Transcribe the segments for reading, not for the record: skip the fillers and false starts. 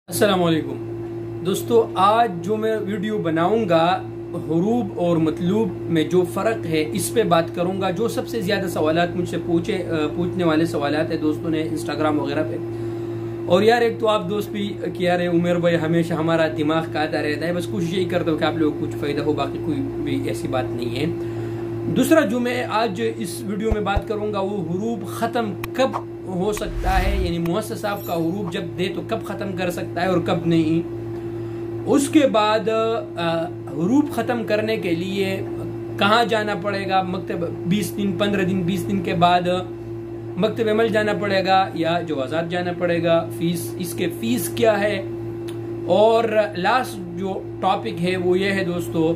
अस्सलामुअलैकुम दोस्तों, आज जो मैं वीडियो बनाऊंगा हुरूब और मतलूब में जो फ़र्क है इस पे बात करूंगा। जो सबसे ज़्यादा सवालात मुझसे पूछने वाले सवालात है दोस्तों ने इंस्टाग्राम वगैरह पे। और यार एक तो आप दोस्त भी कि यार उमेर भाई हमेशा हमारा दिमाग खाता रहता है, बस कोशिश यही करता हूँ कि आप लोगों को कुछ फ़ायदा हो, बाकी कोई भी ऐसी बात नहीं है। दूसरा जो मैं आज इस वीडियो में बात करूंगा वो हुरूब ख़त्म कब हो सकता है, यानी मुअस्ससा आपका हुरूब जब दे तो कब ख़त्म कर सकता है और कब नहीं। उसके बाद हुरूब ख़त्म करने के लिए कहाँ जाना पड़ेगा, मकतब 20 दिन 15 दिन 20 दिन के बाद मकतब अमल जाना पड़ेगा या जवाज़ात जाना पड़ेगा, इसके फीस क्या है। और लास्ट जो टॉपिक है वो ये है दोस्तों,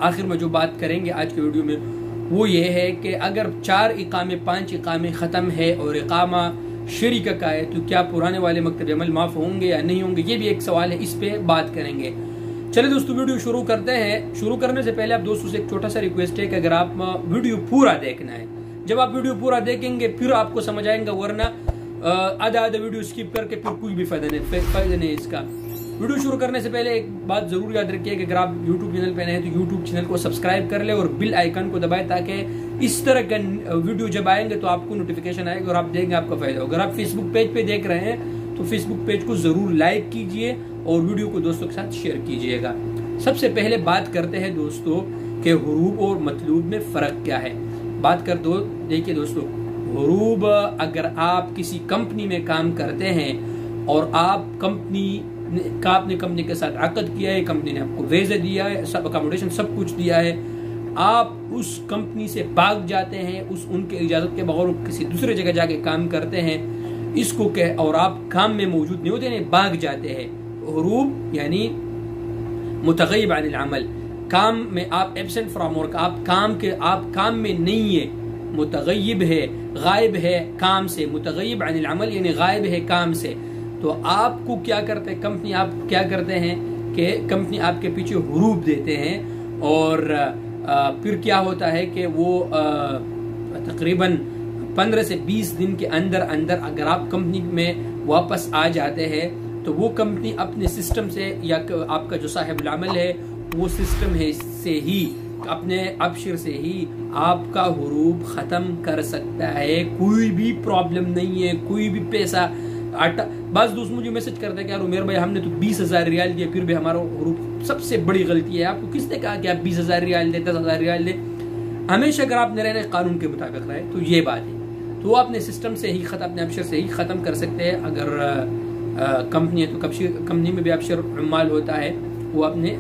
आखिर में जो बात करेंगे आज के वीडियो में वो ये है कि अगर 4 इकामे 5 इकामे ख़त्म है और इकामा शरीक का है तो क्या पुराने वाले मकतब अमल माफ़ होंगे या नहीं होंगे, ये भी एक सवाल है, इस पे बात करेंगे। चलिए दोस्तों वीडियो शुरू करते हैं। शुरू करने से पहले आप दोस्तों से एक छोटा सा रिक्वेस्ट है कि अगर आप वीडियो पूरा देखना है, जब आप वीडियो पूरा देखेंगे फिर आपको समझ आएगा, वरना आधा वीडियो स्किप करके फिर कोई भी फायदा नहीं इसका। वीडियो शुरू करने से पहले एक बात जरूर याद रखिए कि अगर आप यूट्यूब चैनल पे नए हैं तो यूट्यूब चैनल को सब्सक्राइब कर ले और बिल आइकन को दबाएं ताकि इस तरह का वीडियो जब आएंगे तो आपको नोटिफिकेशन आएगा और आप देखेंगे, आपका फायदा होगा। अगर आप फेसबुक पेज पे देख रहे हैं तो फेसबुक पेज को जरूर लाइक कीजिए और वीडियो को दोस्तों के साथ शेयर कीजिएगा। सबसे पहले बात करते हैं दोस्तों कि हुरूब और मतलूब में फ़र्क क्या है। बात कर दो, देखिए दोस्तों, हुरूब अगर आप किसी कंपनी में काम करते हैं और आप आपने कंपनी के साथ अक़द किया है, कंपनी ने आपको वीज़ा दिया है, सब अकोमोडेशन सब कुछ दिया है, आप उस कंपनी से भाग जाते हैं, उनके इजाज़त के बगैर किसी दूसरे जगह जाके काम करते हैं, इसको कह और आप काम में मौजूद नहीं होते, भाग जाते हैं। हुरूब यानी मुतग़य्यब अनिल अमल, काम में आप एब्सेंट फ्रॉम वर्क, आप काम में नहीं है, मुतग़य्यब है, गायब है काम से, मुतग़य्यब अनिल अमल यानी गायब है काम से। तो आपको क्या करते हैं, कंपनी आप क्या करते हैं कि कंपनी आपके पीछे हुरूब देते हैं और फिर क्या होता है कि वो तकरीबन 15 से 20 दिन के अंदर अगर आप कंपनी में वापस आ जाते हैं तो वो कंपनी अपने सिस्टम से या आपका जो साहिबुल अमल है वो सिस्टम है से ही अपने अबशर से ही आपका हुरूब ख़त्म कर सकता है। कोई भी प्रॉब्लम नहीं है, कोई भी पैसा बस दोस्त मुझे मैसेज करते हैं कि यार उमेर भाई हमने तो 20,000 रियाल दिया फिर भी हमारा हुरूब, सबसे बड़ी गलती है। आपको किसने कहा कि आप 20,000 रियाल दे, 10,000 रियाल दे? हमेशा अगर आपने रहना कानून के मुताबिक रहे तो ये बात है, तो वो अपने सिस्टम से ही अपने अबशर से ही ख़त्म कर सकते हैं। अगर कंपनी है तो कंपनी में भी अबशर उम्माल होता है, वो अपने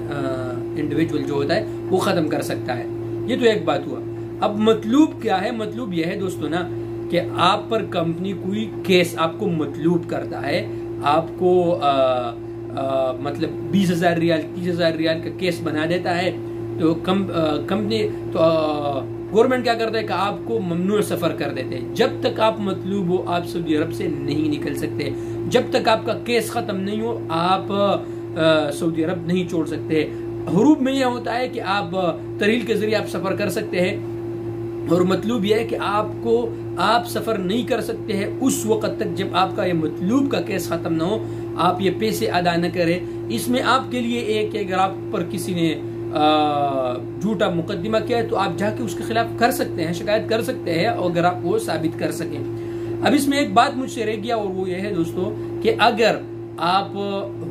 इंडिविजुअल जो होता है वो ख़त्म कर सकता है। ये तो एक बात हुआ। अब मतलूब क्या है? मतलूब यह है दोस्तों ना कि आप पर कंपनी कोई केस आपको मतलूब करता है, आपको मतलब 20,000 रियाल 30,000 रियाल का केस बना देता है, तो कंपनी तो गवर्नमेंट क्या करता है कि आपको ममनू सफ़र कर देते हैं। जब तक आप मतलूब हो आप सऊदी अरब से नहीं निकल सकते, जब तक आपका केस ख़त्म नहीं हो आप सऊदी अरब नहीं छोड़ सकते। हुरूब में यह होता है कि आप तरील के जरिए आप सफ़र कर सकते हैं और मतलब यह है कि आप सफ़र नहीं कर सकते हैं उस वक़्त तक जब आपका ये मतलूब का केस ख़त्म ना हो, आप ये पैसे अदा न करें। इसमें आपके लिए एक है, अगर आप पर किसी ने झूठा मुकदमा किया है तो आप जाके उसके खिलाफ कर सकते हैं, शिकायत कर सकते हैं, और अगर आप वो साबित कर सकें। अब इसमें एक बात मुझसे रह गया और वो ये है दोस्तों कि अगर आप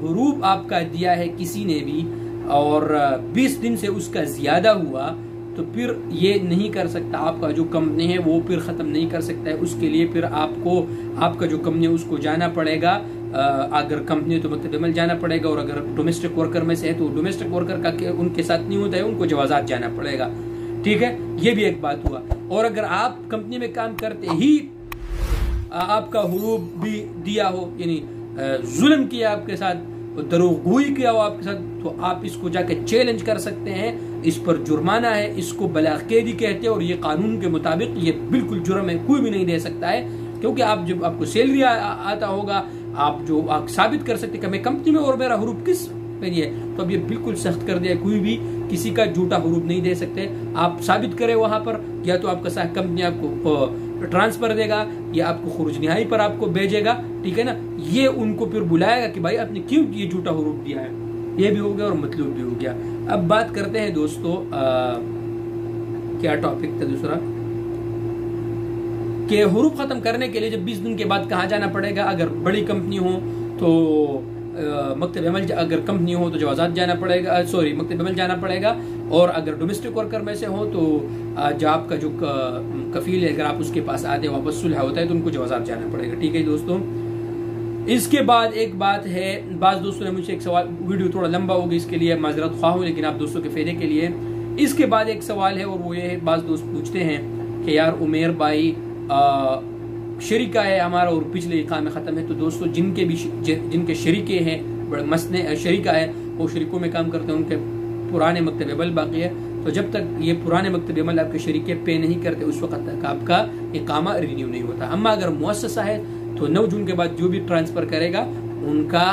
हुरूब आपका दिया है किसी ने भी और 20 दिन से उसका ज़्यादा हुआ तो फिर ये नहीं कर सकता, आपका जो कंपनी है वो फिर ख़त्म नहीं कर सकता है। उसके लिए फिर आपका जो कंपनी है उसको जाना पड़ेगा, अगर कंपनी तो मकतब अमल जाना पड़ेगा, और अगर डोमेस्टिक वर्कर में से है तो डोमेस्टिक वर्कर का उनके साथ नहीं होता है, उनको जवाज़ात जाना पड़ेगा। ठीक है, ये भी एक बात हुआ। और अगर आप कंपनी में काम करते ही आपका हुरूब भी दिया हो, यानी जुल्म किया आपके साथ, दरोगोई किया हो आपके साथ, तो आप इसको जाके चैलेंज कर सकते हैं। इस पर जुर्माना है, इसको बलाक़ैदी कहते हैं और ये कानून के मुताबिक ये बिल्कुल जुर्म है, कोई भी नहीं दे सकता है। क्योंकि आप जब आपको सैलरी आता होगा, आप साबित कर सकते कि मैं कंपनी में और मेरा हुरूब किस पे है, तो अब ये बिल्कुल सख्त कर दिया, कोई भी किसी का झूठा हुरूब नहीं दे सकते। आप साबित करें वहां पर, या तो आपका कंपनी आपको ट्रांसफर देगा या आपको खुरूज निहाई पर आपको भेजेगा, ठीक है ना। ये उनको फिर बुलाएगा कि भाई आपने क्यों ये झूठा हुरूफ दिया है। ये भी हो गया और मतलूब भी हो गया। अब बात करते हैं दोस्तों, क्या टॉपिक था दूसरा, कि हुरूफ खत्म करने के लिए जब 20 दिन के बाद कहाँ जाना पड़ेगा। अगर बड़ी कंपनी हो तो मकतब अमल, अगर कंपनी हो तो जवाजात जाना पड़ेगा, सॉरी मकतब अमल जाना पड़ेगा। और अगर डोमेस्टिक वर्कर में से हो तो जो आपका जो कफील है, अगर आप उसके पास आते वापस सुलह होता है तो उनको जवाजात जाना पड़ेगा, ठीक है दोस्तों। इसके बाद एक बात है, बाज़ दोस्तों ने मुझे एक सवाल, वीडियो थोड़ा लंबा होगा इसके लिए माजरत ख्वाह हूँ, लेकिन आप दोस्तों के फायदे के लिए। इसके बाद एक सवाल है और वो ये है, बाज़ दोस्त पूछते हैं कि यार उमेर भाई शरीका है हमारा और पिछले इकामे ख़त्म है, तो दोस्तों जिनके शरीके हैं, मसने शरीका है, वो शरीकों में काम करते हैं, उनके पुराने मकतब अमल बाकी है। तो जब तक ये पुराने मकतब अमल आपके शरीके पे नहीं करते उस वक्त तक आपका इकामा रिन्यू नहीं होता। अम्मा अगर मुअस्ससा है तो 9 जून के बाद जो भी ट्रांसफर करेगा उनका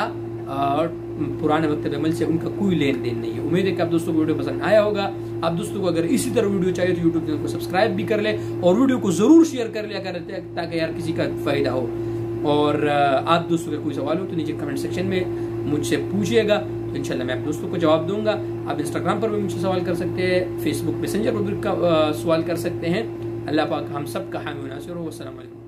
पुराने मकतब अमल से उनका कोई लेन देन नहीं है। उम्मीद है कि आप दोस्तों को वीडियो पसंद आया होगा। आप दोस्तों को अगर इसी तरह वीडियो चाहिए तो यूट्यूब चैनल को सब्सक्राइब भी कर ले और वीडियो को जरूर शेयर कर लिया करें ताकि यार किसी का फायदा हो। और आप दोस्तों का कोई सवाल हो तो नीचे कमेंट सेक्शन में मुझसे पूछिएगा, तो इंशाल्लाह मैं आप दोस्तों को जवाब दूंगा। आप इंस्टाग्राम पर भी मुझसे सवाल कर सकते हैं, फेसबुक मैसेंजर पर भी सवाल कर सकते हैं। अल्लाह पाक हम सब का हामी नासिर हो। अस्सलाम वालेकुम।